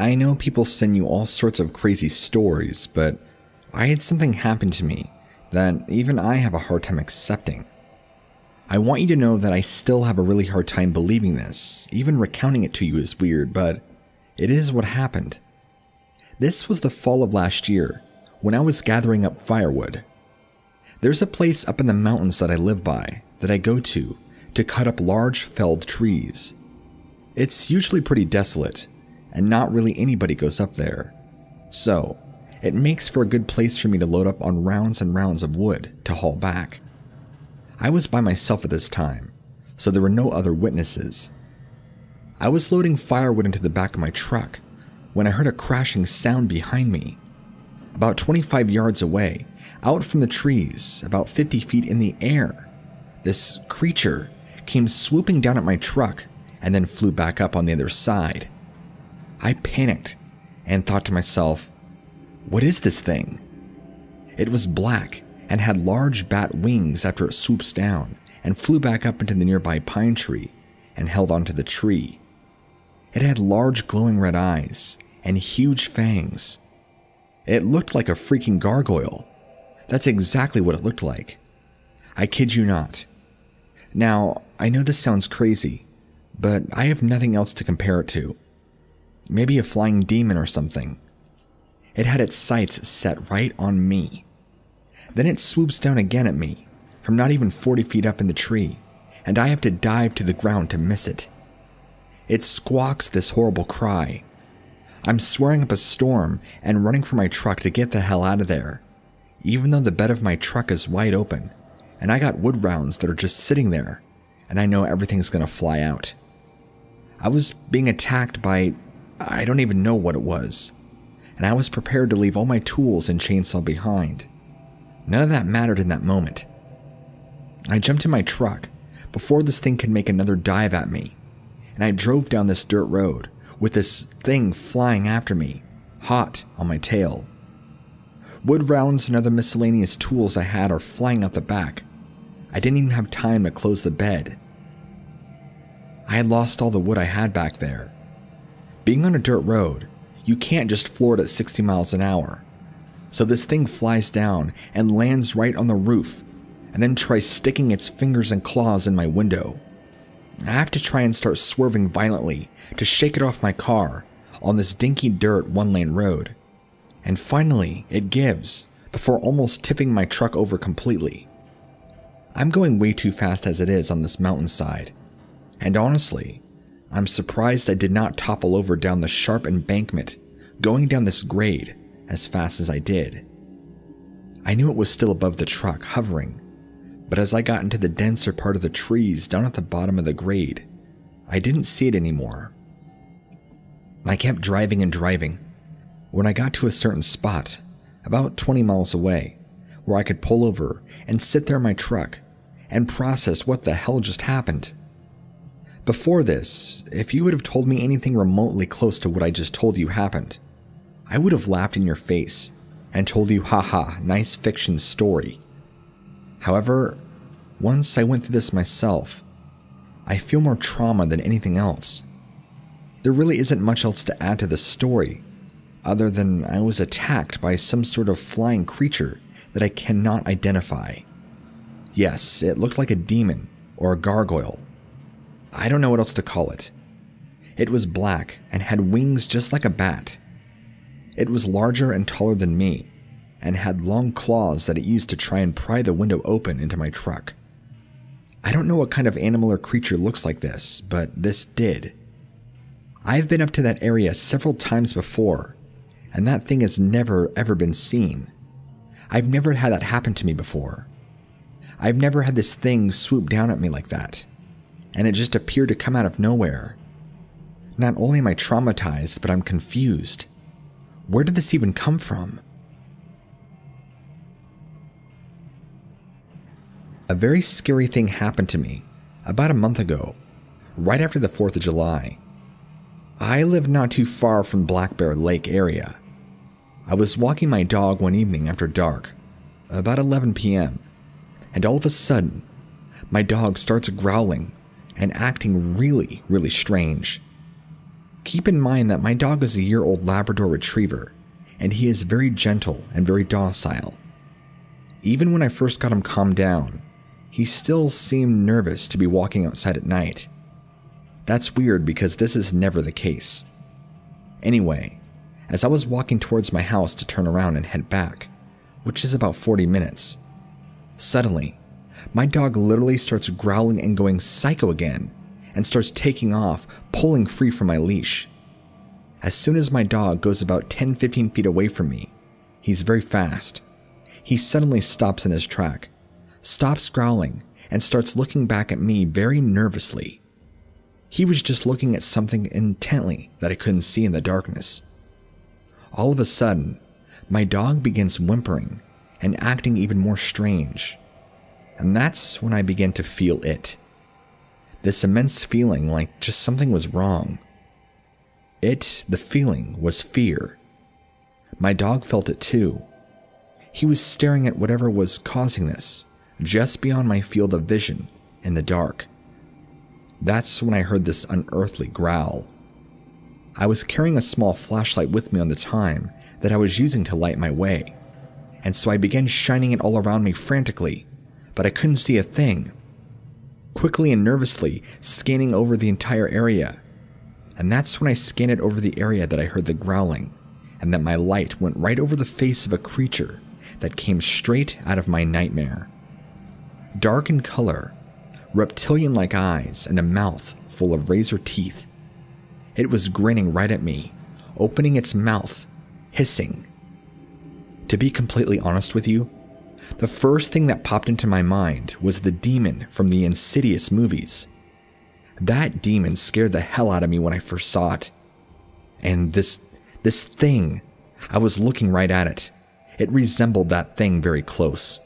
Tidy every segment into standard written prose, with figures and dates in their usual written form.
I know people send you all sorts of crazy stories, but I had something happen to me that even I have a hard time accepting. I want you to know that I still have a really hard time believing this. Even recounting it to you is weird, but it is what happened. This was the fall of last year, when I was gathering up firewood. There's a place up in the mountains that I live by, that I go to cut up large felled trees. It's usually pretty desolate, and not really anybody goes up there. So, it makes for a good place for me to load up on rounds and rounds of wood to haul back. I was by myself at this time, so there were no other witnesses. I was loading firewood into the back of my truck when I heard a crashing sound behind me. About 25 yards away, out from the trees, about 50 feet in the air, this creature came swooping down at my truck and then flew back up on the other side. I panicked and thought to myself, what is this thing? It was black and had large bat wings after it swoops down and flew back up into the nearby pine tree and held onto the tree. It had large glowing red eyes and huge fangs. It looked like a freaking gargoyle. That's exactly what it looked like. I kid you not. Now, I know this sounds crazy, but I have nothing else to compare it to. Maybe a flying demon or something. It had its sights set right on me. Then it swoops down again at me, from not even 40 feet up in the tree, and I have to dive to the ground to miss it. It squawks this horrible cry. I'm swearing up a storm and running for my truck to get the hell out of there, even though the bed of my truck is wide open, and I got wood rounds that are just sitting there, and I know everything's gonna fly out. I was being attacked by, I don't even know what it was, and I was prepared to leave all my tools and chainsaw behind. None of that mattered in that moment. I jumped in my truck before this thing could make another dive at me, and I drove down this dirt road with this thing flying after me, hot on my tail. Wood rounds and other miscellaneous tools I had are flying out the back. I didn't even have time to close the bed. I had lost all the wood I had back there. Being on a dirt road, you can't just floor it at 60 miles an hour. So this thing flies down and lands right on the roof, and then tries sticking its fingers and claws in my window. I have to try and start swerving violently to shake it off my car on this dinky dirt one-lane road. And finally, it gives, before almost tipping my truck over completely. I'm going way too fast as it is on this mountainside, and honestly, I'm surprised I did not topple over down the sharp embankment, going down this grade as fast as I did. I knew it was still above the truck, hovering, but as I got into the denser part of the trees down at the bottom of the grade, I didn't see it anymore. I kept driving and driving. When I got to a certain spot, about 20 miles away, where I could pull over and sit there in my truck and process what the hell just happened. Before this, if you would have told me anything remotely close to what I just told you happened, I would have laughed in your face and told you, haha, nice fiction story. However, once I went through this myself, I feel more trauma than anything else. There really isn't much else to add to the story, other than I was attacked by some sort of flying creature that I cannot identify. Yes, it looked like a demon or a gargoyle. I don't know what else to call it. It was black and had wings just like a bat. It was larger and taller than me, and had long claws that it used to try and pry the window open into my truck. I don't know what kind of animal or creature looks like this, but this did. I've been up to that area several times before, and that thing has never ever been seen. I've never had that happen to me before. I've never had this thing swoop down at me like that, and it just appeared to come out of nowhere. Not only am I traumatized, but I'm confused. Where did this even come from? A very scary thing happened to me about a month ago, right after the 4th of July. I live not too far from Black Bear Lake area. I was walking my dog one evening after dark, about 11 p.m., and all of a sudden, my dog starts growling and acting really strange. Keep in mind that my dog is a year-old Labrador Retriever, and he is very gentle and very docile. Even when I first got him calmed down, he still seemed nervous to be walking outside at night. That's weird because this is never the case. Anyway, as I was walking towards my house to turn around and head back, which is about 40 minutes, suddenly, my dog literally starts growling and going psycho again, and starts taking off, pulling free from my leash. As soon as my dog goes about 10-15 feet away from me, he's very fast. He suddenly stops in his track, stops growling, and starts looking back at me very nervously. He was just looking at something intently that I couldn't see in the darkness. All of a sudden, my dog begins whimpering and acting even more strange. And that's when I began to feel it. This immense feeling like just something was wrong. The feeling was fear. My dog felt it too. He was staring at whatever was causing this, just beyond my field of vision, in the dark. That's when I heard this unearthly growl. I was carrying a small flashlight with me on the time that I was using to light my way, and so I began shining it all around me frantically, but I couldn't see a thing. Quickly and nervously scanning over the entire area, and that's when I scanned it over the area that I heard the growling, and that my light went right over the face of a creature that came straight out of my nightmare. Dark in color, reptilian-like eyes, and a mouth full of razor teeth. It was grinning right at me, opening its mouth, hissing. To be completely honest with you, the first thing that popped into my mind was the demon from the Insidious movies. That demon scared the hell out of me when I first saw it. And this thing, I was looking right at it. It resembled that thing very close.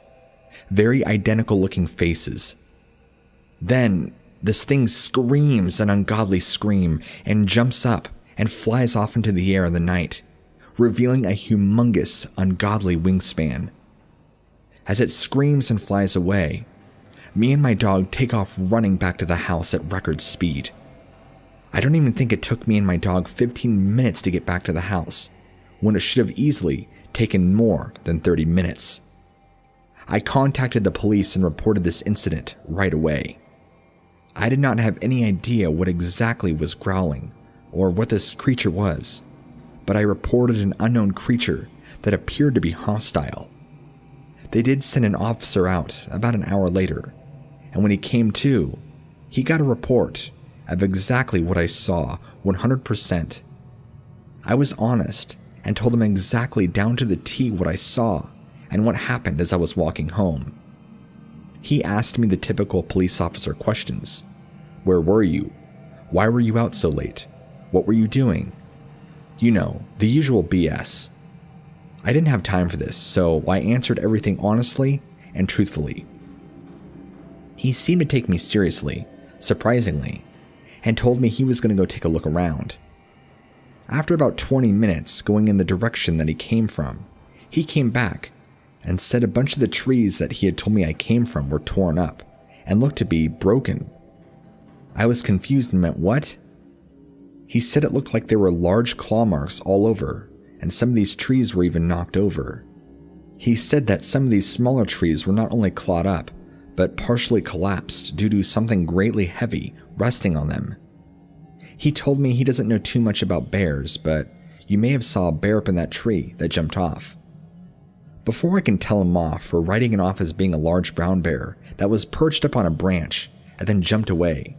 Very identical looking faces. Then, this thing screams an ungodly scream and jumps up and flies off into the air in the night, revealing a humongous, ungodly wingspan. As it screams and flies away, me and my dog take off running back to the house at record speed. I don't even think it took me and my dog 15 minutes to get back to the house, when it should have easily taken more than 30 minutes. I contacted the police and reported this incident right away. I did not have any idea what exactly was growling or what this creature was, but I reported an unknown creature that appeared to be hostile. They did send an officer out about an hour later, and when he came to, he got a report of exactly what I saw 100%. I was honest and told him exactly down to the T what I saw and what happened as I was walking home. He asked me the typical police officer questions. Where were you? Why were you out so late? What were you doing? You know, the usual BS. I didn't have time for this, so I answered everything honestly and truthfully. He seemed to take me seriously, surprisingly, and told me he was going to go take a look around. After about 20 minutes going in the direction that he came from, he came back and said a bunch of the trees that he had told me I came from were torn up and looked to be broken. I was confused and meant what? He said it looked like there were large claw marks all over, and some of these trees were even knocked over. He said that some of these smaller trees were not only clawed up, but partially collapsed due to something greatly heavy resting on them. He told me he doesn't know too much about bears, but you may have saw a bear up in that tree that jumped off. Before I can tell him off for writing it off as being a large brown bear that was perched up on a branch and then jumped away,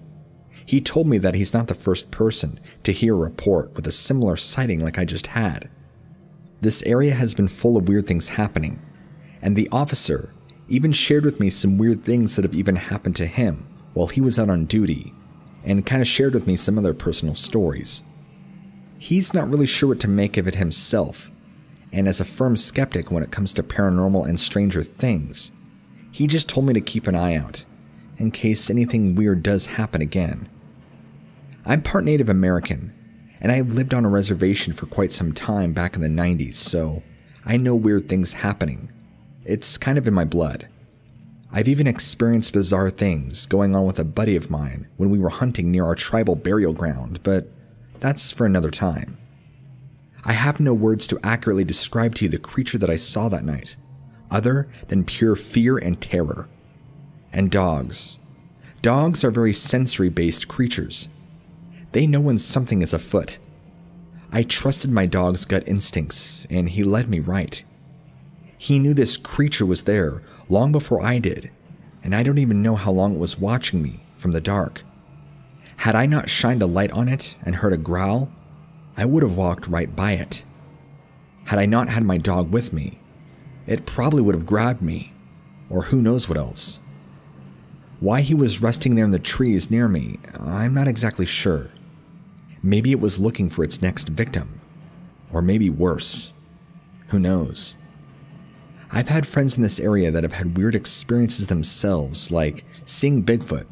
he told me that he's not the first person to hear a report with a similar sighting like I just had. This area has been full of weird things happening, and the officer even shared with me some weird things that have even happened to him while he was out on duty, and kind of shared with me some other personal stories. He's not really sure what to make of it himself, and as a firm skeptic when it comes to paranormal and stranger things, he just told me to keep an eye out, in case anything weird does happen again. I'm part Native American, and I have lived on a reservation for quite some time back in the 90s, so I know weird things happening. It's kind of in my blood. I've even experienced bizarre things going on with a buddy of mine when we were hunting near our tribal burial ground, but that's for another time. I have no words to accurately describe to you the creature that I saw that night, other than pure fear and terror. And dogs. Dogs are very sensory-based creatures. They know when something is afoot. I trusted my dog's gut instincts, and he led me right. He knew this creature was there long before I did, and I don't even know how long it was watching me from the dark. Had I not shined a light on it and heard a growl, I would have walked right by it. Had I not had my dog with me, it probably would have grabbed me, or who knows what else. Why he was resting there in the trees near me, I'm not exactly sure. Maybe it was looking for its next victim, or maybe worse. Who knows? I've had friends in this area that have had weird experiences themselves, like seeing Bigfoot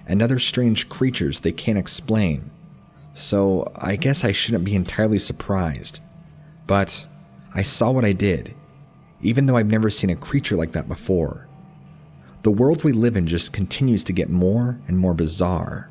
and other strange creatures they can't explain. So I guess I shouldn't be entirely surprised. But I saw what I did, even though I've never seen a creature like that before. The world we live in just continues to get more and more bizarre.